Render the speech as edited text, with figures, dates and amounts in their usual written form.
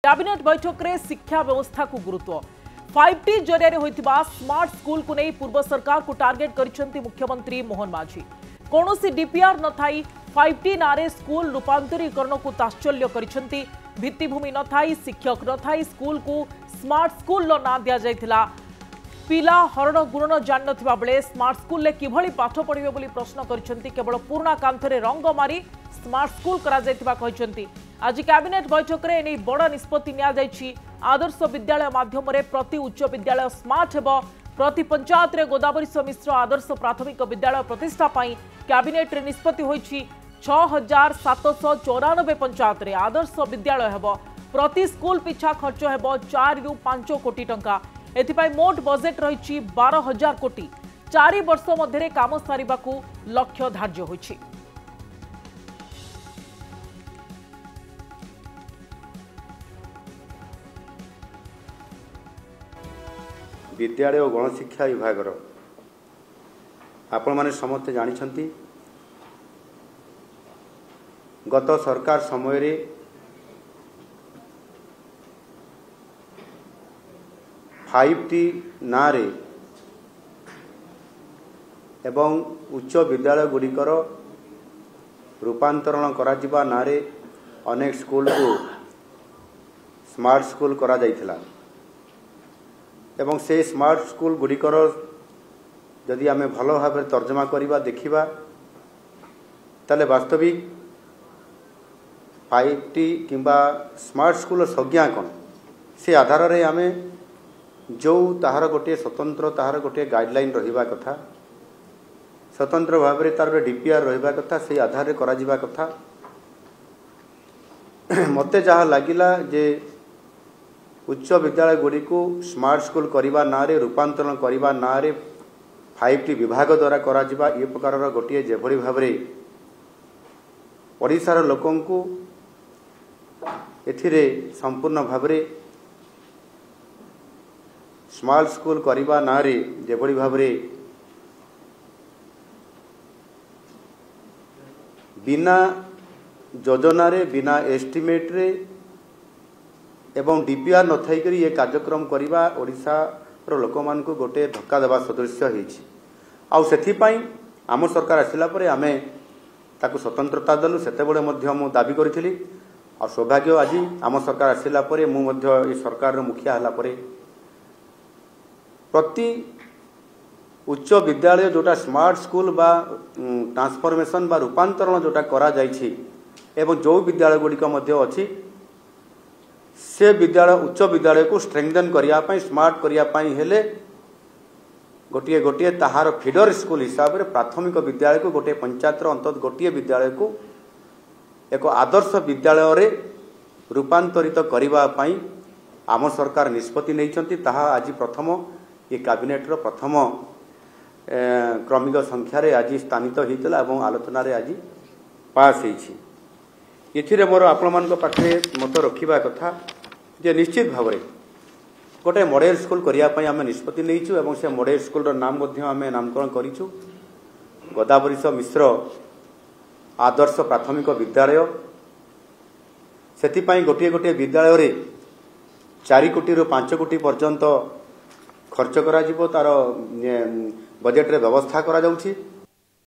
Cabinet बैठक में शिक्षा व्यवस्था को गुरुत्व 5T जरिया होता स्मार्ट स्कूल को नहीं पूर्व सरकार को टार्गेट कर मुख्यमंत्री मोहन माझी कौन डीपीआर न थाई 5T नारे स्कूल रूपांतरीकरण को तात्सल्य करिसेंती भित्तिभूमि न थाई शिक्षक न थाई स्कूल को स्मार्ट स्कूल ना दिया जाइथिला पिला हरण गुणन जान नथिबा बेले स्मार्ट स्कूल ले किभली पाठ पढ़िबे बोली प्रश्न करिसेंती केवल पुराना कांथरे रंग मारी स्मार्ट स्कूल करा जाइथिबा कहिसेंती आज कैबिनेट बैठक में एने बड़ निष्पत्ति निया जाइछि आदर्श विद्यालय माध्यम रे प्रति उच्च विद्यालय स्मार्ट हेबो प्रति पंचायत रे गोदावरी मिश्र आदर्श प्राथमिक विद्यालय प्रतिष्ठा पाई कैबिनेट रे निष्पत्ति होइछि 6794 पंचायत रे आदर्श विद्यालय हेबो प्रति स्कूल पिछा खर्च हेबो 4 रु 5 कोटी टंका एथिपाई मोट बजेट रही 12,000 कोटी 4 वर्ष मध्य काम सारिबाकू लक्ष्य धार्य होइछि। विद्यालय और गणशिक्षा विभाग आपण माने समस्त जानिछंती गत सरकार समय रे 5T नारे एवं उच्च विद्यालय गुड़िकर रूपांतरण करा नारे अनेक स्कूल को स्मार्ट स्कूल करा जाइथिला एवं से स्मार्ट स्कूल गुड़िकर जदि आमे भल भाव तर्जमा करिबा देखिबा ताले वास्तविक 5T किंबा स्मार्ट स्कूल संज्ञा कौन से आधार रे आमे जो ताहार गोटे स्वतंत्र ताहार गोटे गाइडलाइन रहिबा कथा स्वतंत्र भाव में तार डीपीआर रहिबा कथा से आधार रे करा जिबा कथा मते जहाँ लगिला जे उच्च विद्यालय गुड़ी को स्मार्ट स्कूल करने नारे रूपांतरण करने नारे 5T विभाग द्वारा करा जिबा ये प्रकार गोटे जेभली भाव ओडिशार लोकन को एथिरे संपूर्ण भाव स्मार्ट स्कूल करने नारे जेभली भाव बिना योजना रे बिना एस्टिमेट रे एवं डीपीआर न थाई करी ये कार्यक्रम करवा ओडिशा रो लोक मान को गोटे धक्का देवा सदृश होइछि आउ सेथि पई आम सरकार आसिला परे आमे ताकू स्वतंत्रता देलु सेते बडे मध्य मु दाबी करिथिली आ सौभाग्य आज आम सरकार आसिला परे मु मध्य ए सरकार रो मुखिया हला परे प्रति उच्च विद्यालय जोटा स्मार्ट स्कूल बा ट्रांसफॉर्मेशन बा रूपांतरण जोटा करा जाइछि एवं जो विद्यालय गुड़िक मध्य अछि से विद्यालय उच्च विद्यालय को स्ट्रेंथन करने स्मार्ट करने हेले गोटे गोटे ताहार फीडर स्कूल हिसाब से प्राथमिक विद्यालय को गोटे पंचायत अंतत गोटे विद्यालय को एक आदर्श विद्यालय रे रूपांतरित करने आम सरकार निष्पत्ति नहीं आज प्रथम ये कैबिनेट प्रथम क्रमिक संख्यार आज स्थानित होता और आलोचन आज पास होती मोर आपण मान पाखे मत रखा कथा जे निश्चित भाव गोटे मॉडल स्कूल करने आम निष्पत्ति नहीं से मॉडल स्कूल नाम आम नामकरण करूँ गोदावरी मिश्र आदर्श प्राथमिक विद्यालय से गोटे गोटे विद्यालय 4 कोटी रु 5 कोटी पर्यंत खर्च करा तार बजेट रे व्यवस्था करा जाउछि।